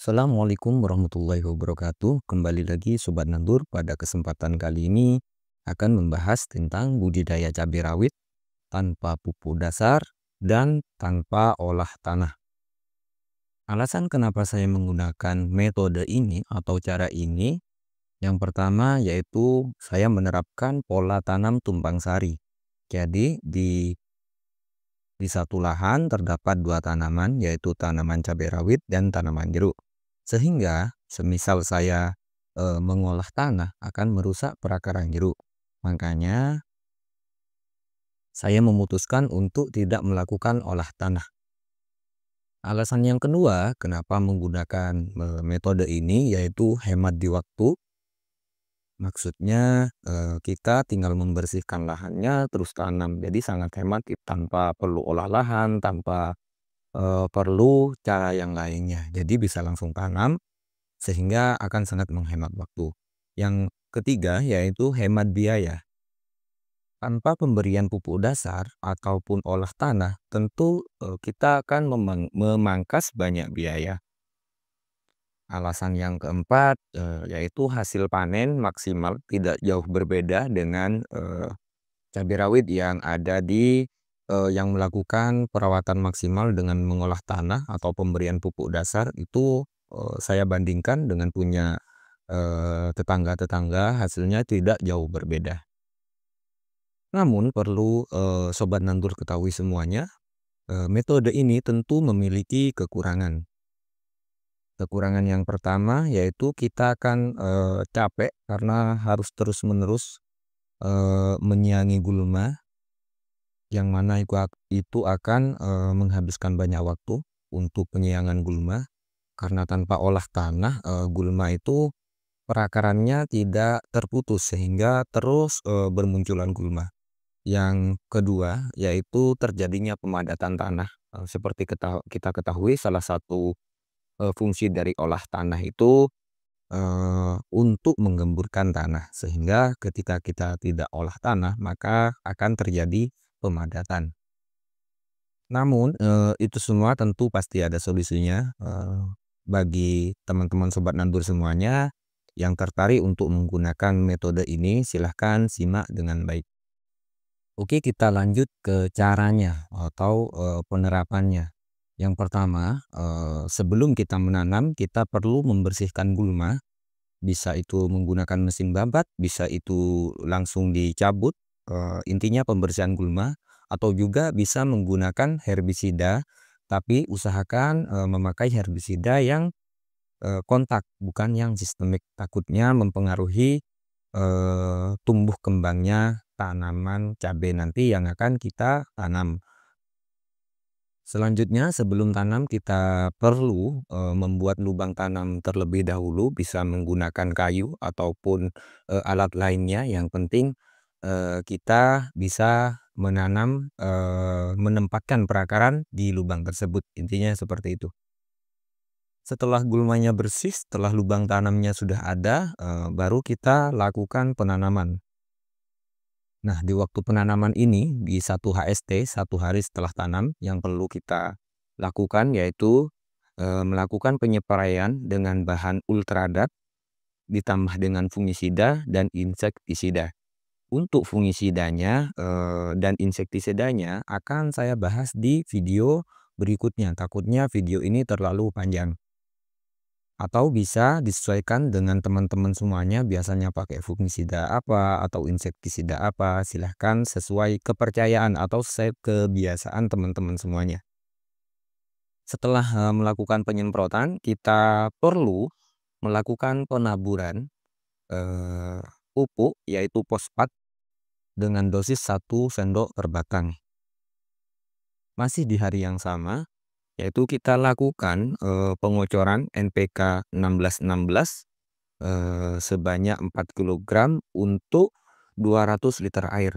Assalamualaikum warahmatullahi wabarakatuh. Kembali lagi Sobat Nandur, pada kesempatan kali ini akan membahas tentang budidaya cabai rawit tanpa pupuk dasar dan tanpa olah tanah. Alasan kenapa saya menggunakan metode ini atau cara ini, yang pertama yaitu saya menerapkan pola tanam tumpang sari. Jadi di satu lahan terdapat dua tanaman, yaitu tanaman cabai rawit dan tanaman jeruk. Sehingga semisal saya mengolah tanah akan merusak perakaran jeruk. Makanya saya memutuskan untuk tidak melakukan olah tanah. Alasan yang kedua kenapa menggunakan metode ini yaitu hemat di waktu. Maksudnya kita tinggal membersihkan lahannya terus tanam. Jadi sangat hemat tanpa perlu olah lahan, tanpa perlu cara yang lainnya. Jadi bisa langsung tanam sehingga akan sangat menghemat waktu. Yang ketiga yaitu hemat biaya. Tanpa pemberian pupuk dasar ataupun olah tanah, tentu kita akan memangkas banyak biaya. Alasan yang keempat yaitu hasil panen maksimal tidak jauh berbeda dengan cabai rawit yang ada di yang melakukan perawatan maksimal dengan mengolah tanah atau pemberian pupuk dasar itu saya bandingkan dengan punya tetangga-tetangga, hasilnya tidak jauh berbeda. Namun perlu Sobat Nandur ketahui semuanya, metode ini tentu memiliki kekurangan. Kekurangan yang pertama yaitu kita akan capek karena harus terus-menerus menyiangi gulma, yang mana itu akan menghabiskan banyak waktu untuk penyiangan gulma. Karena tanpa olah tanah, gulma itu perakarannya tidak terputus sehingga terus bermunculan gulma. Yang kedua yaitu terjadinya pemadatan tanah. Seperti kita ketahui, salah satu fungsi dari olah tanah itu untuk menggemburkan tanah, sehingga ketika kita tidak olah tanah maka akan terjadi pemadatan. Namun itu semua tentu pasti ada solusinya. Bagi teman-teman Sobat Nandur semuanya yang tertarik untuk menggunakan metode ini, silahkan simak dengan baik. Oke, kita lanjut ke caranya atau penerapannya. Yang pertama, sebelum kita menanam, kita perlu membersihkan gulma. Bisa itu menggunakan mesin babat, bisa itu langsung dicabut. Intinya pembersihan gulma, atau juga bisa menggunakan herbisida, tapi usahakan memakai herbisida yang kontak, bukan yang sistemik. Takutnya mempengaruhi tumbuh kembangnya tanaman cabai nanti yang akan kita tanam. Selanjutnya, sebelum tanam kita perlu membuat lubang tanam terlebih dahulu, bisa menggunakan kayu ataupun alat lainnya. Yang penting kita bisa menanam, menempatkan perakaran di lubang tersebut. Intinya seperti itu. Setelah gulmanya bersih, setelah lubang tanamnya sudah ada, baru kita lakukan penanaman. Nah, di waktu penanaman ini, di 1 HST, 1 hari setelah tanam, yang perlu kita lakukan yaitu melakukan penyepraian dengan bahan ultradat ditambah dengan fungisida dan insektisida. Untuk fungisidanya dan insektisidanya akan saya bahas di video berikutnya. Takutnya video ini terlalu panjang. Atau bisa disesuaikan dengan teman-teman semuanya, biasanya pakai fungisida apa atau insektisida apa, silahkan sesuai kepercayaan atau sesuai kebiasaan teman-teman semuanya. Setelah melakukan penyemprotan, kita perlu melakukan penaburan pupuk yaitu fosfat dengan dosis 1 sendok per batang. Masih di hari yang sama, yaitu kita lakukan pengocoran NPK 1616 sebanyak 4 kg untuk 200 liter air.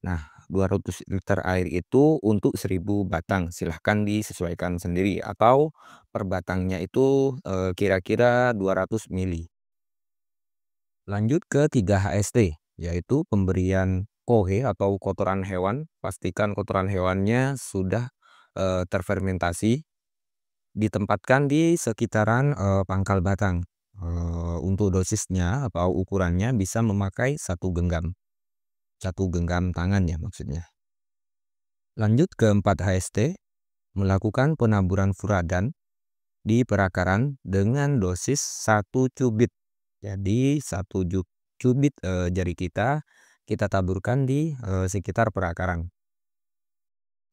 Nah, 200 liter air itu untuk 1000 batang. Silahkan disesuaikan sendiri, atau per batangnya itu kira-kira 200 mili. Lanjut ke 3 HST, yaitu pemberian kohe atau kotoran hewan. Pastikan kotoran hewannya sudah terfermentasi. ditempatkan di sekitaran, pangkal batang. Untuk dosisnya atau ukurannya bisa memakai satu genggam tangan ya maksudnya. Lanjut ke 4 HST, melakukan penaburan furadan di perakaran dengan dosis 1 cubit. Jadi 1 cubit jari kita taburkan di sekitar perakaran.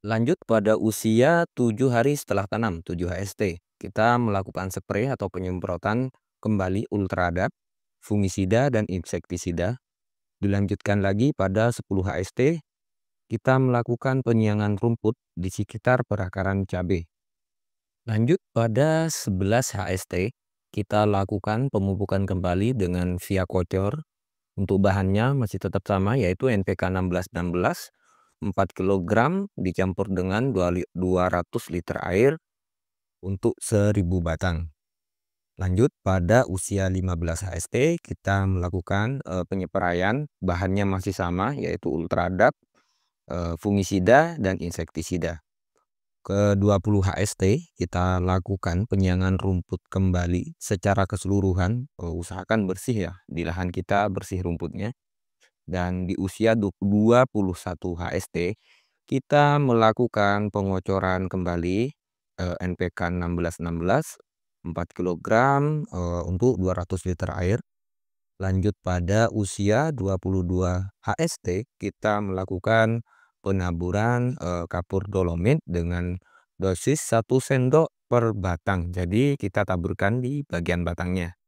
Lanjut pada usia 7 hari setelah tanam, 7 HST. Kita melakukan spray atau penyemprotan kembali ultradap, fungisida, dan insektisida. Dilanjutkan lagi pada 10 HST, kita melakukan penyiangan rumput di sekitar perakaran cabai. Lanjut pada 11 HST, kita lakukan pemupukan kembali dengan via kocor. Untuk bahannya masih tetap sama, yaitu NPK 1616, 4 kg dicampur dengan 200 liter air untuk 1000 batang. Lanjut pada usia 15 HST, kita melakukan penyepraian, bahannya masih sama, yaitu ultradap, fungisida, dan insektisida. Ke 20 HST, kita lakukan penyiangan rumput kembali secara keseluruhan. Usahakan bersih ya, di lahan kita bersih rumputnya. Dan di usia 21 HST, kita melakukan pengocoran kembali NPK 1616, 4 kg untuk 200 liter air. Lanjut pada usia 22 HST, kita melakukan penaburan kapur dolomit dengan dosis 1 sendok per batang. Jadi kita taburkan di bagian batangnya.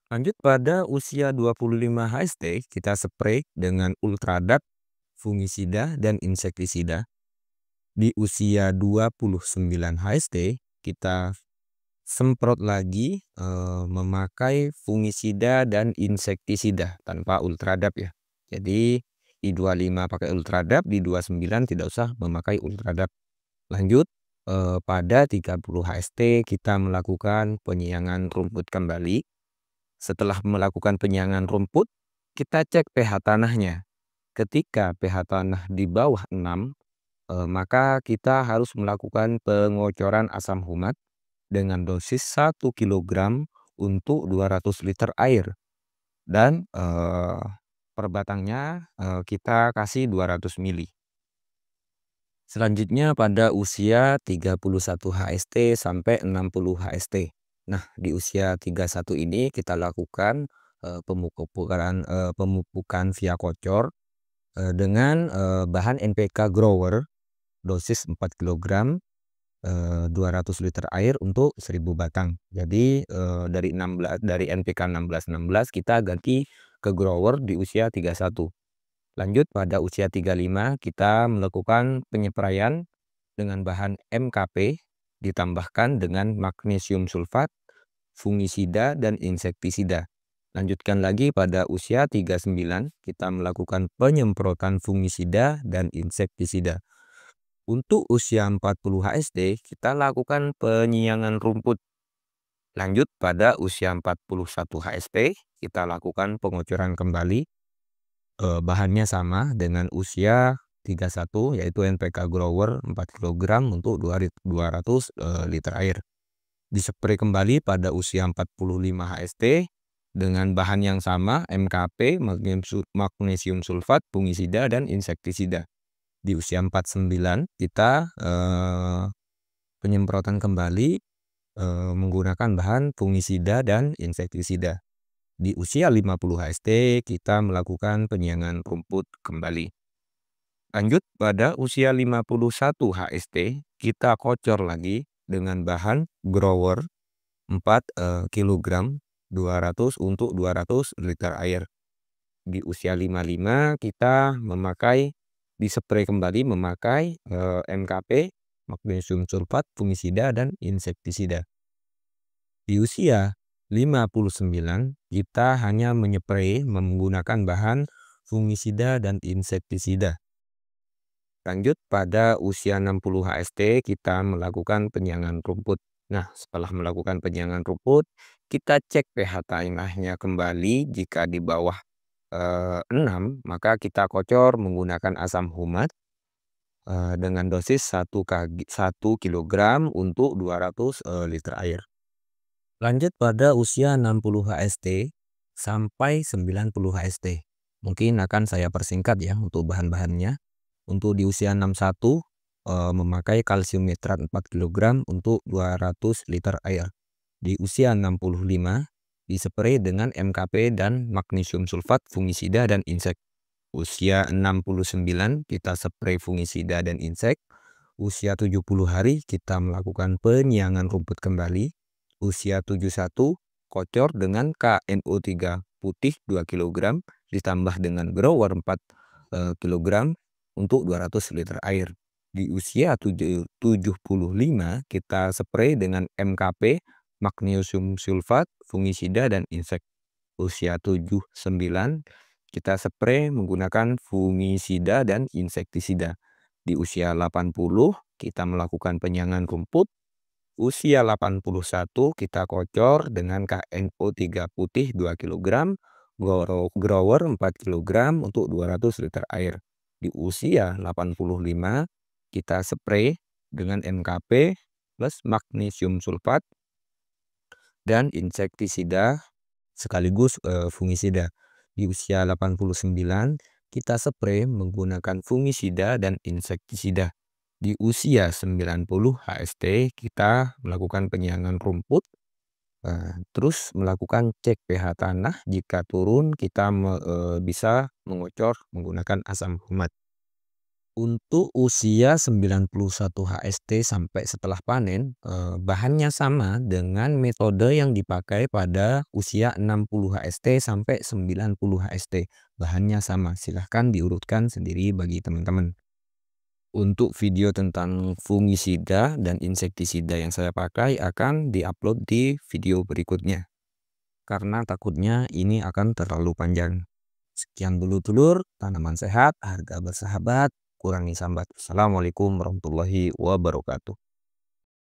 Lanjut pada usia 25 HST, kita spray dengan ultradap, fungisida, dan insektisida. Di usia 29 HST, kita semprot lagi memakai fungisida dan insektisida tanpa ultradap ya. Jadi di 25 pakai ultradap, di 29 tidak usah memakai ultradap. Lanjut pada 30 HST kita melakukan penyiangan rumput kembali. Setelah melakukan penyiangan rumput, kita cek pH tanahnya. Ketika pH tanah di bawah 6, maka kita harus melakukan pengocoran asam humat dengan dosis 1 kg untuk 200 liter air. Dan per batangnya kita kasih 200 mili. Selanjutnya pada usia 31 HST sampai 60 HST. Nah, di usia 31 ini kita lakukan pemupukan via kocor dengan bahan NPK grower dosis 4 kg 200 liter air untuk 1000 batang. Jadi dari NPK 1616 kita ganti ke grower di usia 31. Lanjut pada usia 35 kita melakukan penyepraian dengan bahan MKP ditambahkan dengan magnesium sulfat, fungisida, dan insektisida. Lanjutkan lagi pada usia 39 kita melakukan penyemprotan fungisida dan insektisida. Untuk usia 40 HST kita lakukan penyiangan rumput. Lanjut pada usia 41 HST kita lakukan pengocoran kembali. Bahannya sama dengan usia 31 yaitu NPK grower 4 kg untuk 200 liter air. Dispray kembali pada usia 45 HST dengan bahan yang sama MKP, magnesium sulfat, fungisida, dan insektisida. Di usia 49 kita penyemprotan kembali menggunakan bahan fungisida dan insektisida. Di usia 50 HST kita melakukan penyiangan rumput kembali. Lanjut pada usia 51 HST kita kocor lagi dengan bahan grower 4 kg 200 untuk 200 liter air. Di usia 55 kita dispray kembali memakai MKP, magnesium sulfat, fungisida, dan insektisida. Di usia 59 kita hanya menyspray menggunakan bahan fungisida dan insektisida. Lanjut pada usia 60 HST kita melakukan penyiangan rumput. Nah, setelah melakukan penyiangan rumput, kita cek pH tanahnya kembali. Jika di bawah 6, maka kita kocor menggunakan asam humat dengan dosis 1 kilogram untuk 200 liter air. Lanjut pada usia 60 HST sampai 90 HST. Mungkin akan saya persingkat ya untuk bahan-bahannya. Untuk di usia 61 memakai kalsium nitrat 4 kilogram untuk 200 liter air. Di usia 65 dispray dengan MKP dan magnesium sulfat, fungisida dan insek. Usia 69 kita spray fungisida dan insek. Usia 70 hari kita melakukan penyiangan rumput kembali. Usia 71 kocor dengan KNO3 putih 2 kg ditambah dengan grower 4 kg untuk 200 liter air. Di usia 75 kita spray dengan MKP, magnesium sulfat, fungisida dan insek. Usia 79 kita spray menggunakan fungisida dan insektisida. Di usia 80 kita melakukan penyiangan rumput. Usia 81 kita kocor dengan KNO3 putih 2 kg, grower 4 kg untuk 200 liter air. Di usia 85 kita spray dengan MKP plus magnesium sulfat dan insektisida sekaligus fungisida. Di usia 89 kita spray menggunakan fungisida dan insektisida. Di usia 90 HST kita melakukan penyiangan rumput, terus melakukan cek pH tanah. Jika turun kita bisa mengocor menggunakan asam humat. Untuk usia 91 HST sampai setelah panen, bahannya sama dengan metode yang dipakai pada usia 60 HST sampai 90 HST. Bahannya sama, silahkan diurutkan sendiri bagi teman-teman. Untuk video tentang fungisida dan insektisida yang saya pakai akan diupload di video berikutnya. Karena takutnya ini akan terlalu panjang. Sekian dulu dulur, tanaman sehat, harga bersahabat, kurangi sambat. Assalamualaikum warahmatullahi wabarakatuh.